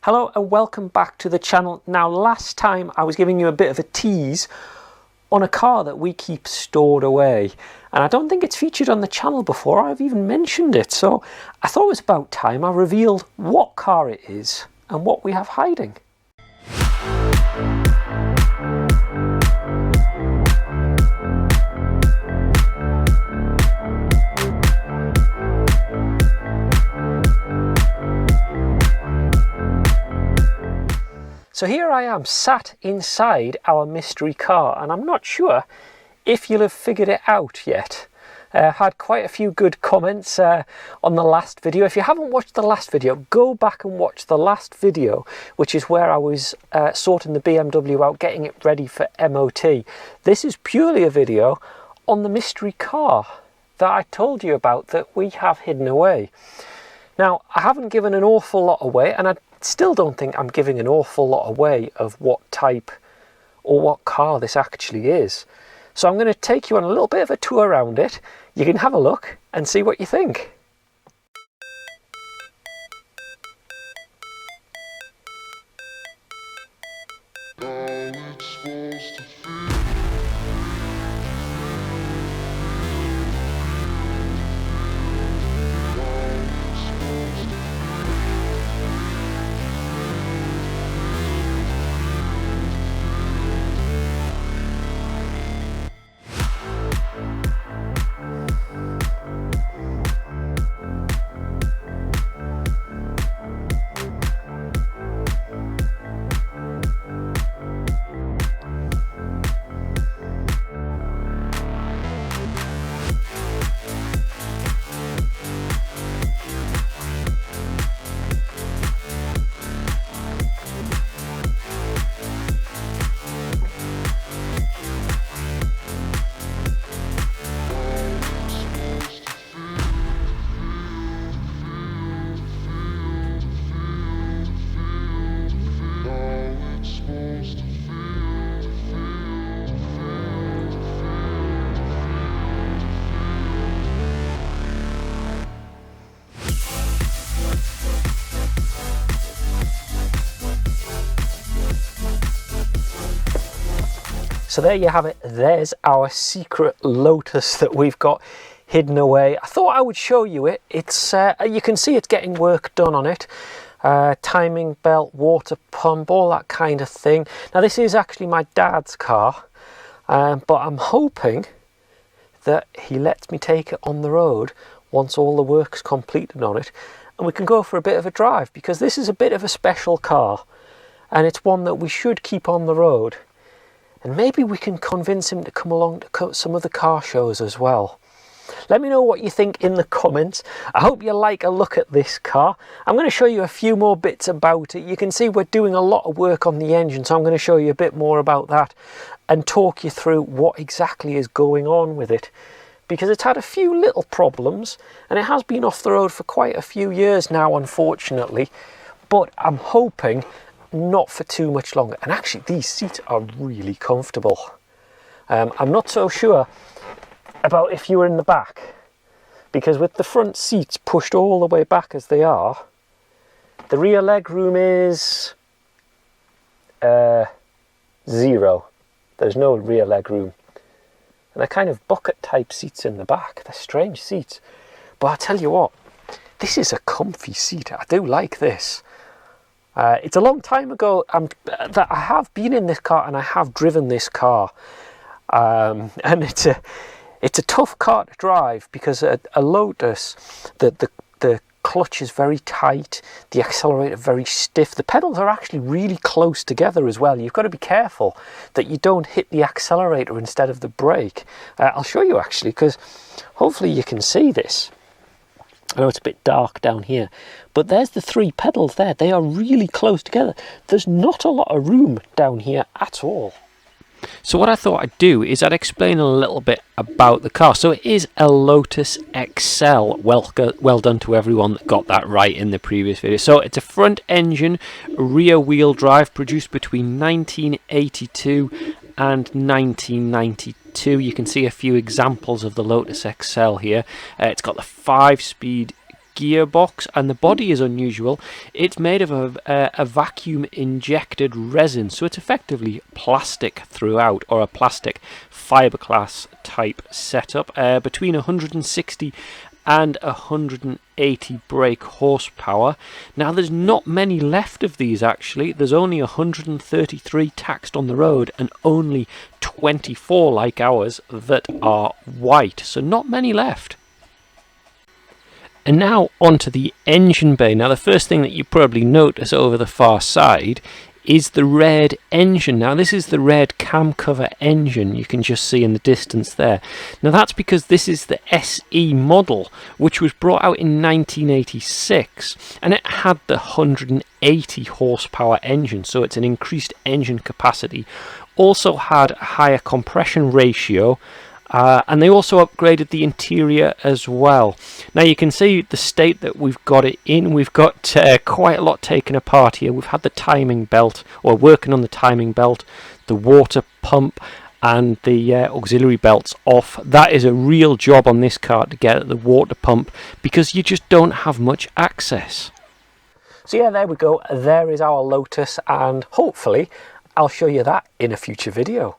Hello and welcome back to the channel. Now last time I was giving you a bit of a tease on a car that we keep stored away, and I don't think it's featured on the channel before. I've even mentioned it, so I thought it was about time I revealed what car it is and what we have hiding. So here I am sat inside our mystery car, and I'm not sure if you'll have figured it out yet. I've had quite a few good comments on the last video. If you haven't watched the last video, go back and watch the last video, which is where I was sorting the BMW out, getting it ready for MOT. This is purely a video on the mystery car that I told you about that we have hidden away. Now, I haven't given an awful lot away, and I still don't think I'm giving an awful lot away of what type or what car this actually is. So I'm going to take you on a little bit of a tour around it. You can have a look and see what you think. So there you have it. There's our secret Lotus that we've got hidden away. I thought I would show you it. It's you can see it's getting work done on it. Timing belt, water pump, all that kind of thing. Now this is actually my dad's car, but I'm hoping that he lets me take it on the road once all the work's completed on it, and we can go for a bit of a drive, because this is a bit of a special car and it's one that we should keep on the road. And maybe we can convince him to come along to some of the car shows as well. Let me know what you think in the comments. I hope you like a look at this car. I'm going to show you a few more bits about it. You can see we're doing a lot of work on the engine, so I'm going to show you a bit more about that and talk you through what exactly is going on with it. Because it's had a few little problems, and it has been off the road for quite a few years now, unfortunately. But I'm hoping not for too much longer. And actually these seats are really comfortable. I'm not so sure about if you were in the back, because with the front seats pushed all the way back as they are, the rear leg room is 0. There's no rear leg room, and they're kind of bucket type seats in the back. They're strange seats, but I tell you what, this is a comfy seat. I do like this. It's a long time ago that I have been in this car, and I have driven this car, and it's a tough car to drive, because a Lotus, the clutch is very tight, the accelerator very stiff. The pedals are actually really close together as well. You've got to be careful that you don't hit the accelerator instead of the brake. I'll show you actually, because hopefully you can see this. I know it's a bit dark down here, but there's the 3 pedals there. They are really close together. There's not a lot of room down here at all. So what I thought I'd do is I'd explain a little bit about the car. So it is a Lotus Excel. Well done to everyone that got that right in the previous video. So it's a front engine, rear wheel drive, produced between 1982 and 1992. You can see a few examples of the Lotus Excel here. It's got the 5-speed gearbox, and the body is unusual. It's made of a vacuum injected resin, so it's effectively plastic throughout, or a plastic fiberglass type setup. Between 160 and 180 brake horsepower. Now there's not many left of these actually. There's only 133 taxed on the road and only 24 like ours that are white, so not many left. And now onto the engine bay. Now the first thing that you probably notice over the far side is the red engine. Now this is the red cam cover engine you can just see in the distance there. Now that's because this is the SE model, which was brought out in 1986, and it had the 180 horsepower engine, so it's an increased engine capacity. Also had a higher compression ratio, and they also upgraded the interior as well. Now you can see the state that we've got it in. We've got quite a lot taken apart here. We've had the timing belt, or working on the timing belt, the water pump and the auxiliary belts off. That is a real job on this car to get at the water pump, because you just don't have much access. So yeah, there we go. There is our Lotus, and hopefully I'll show you that in a future video.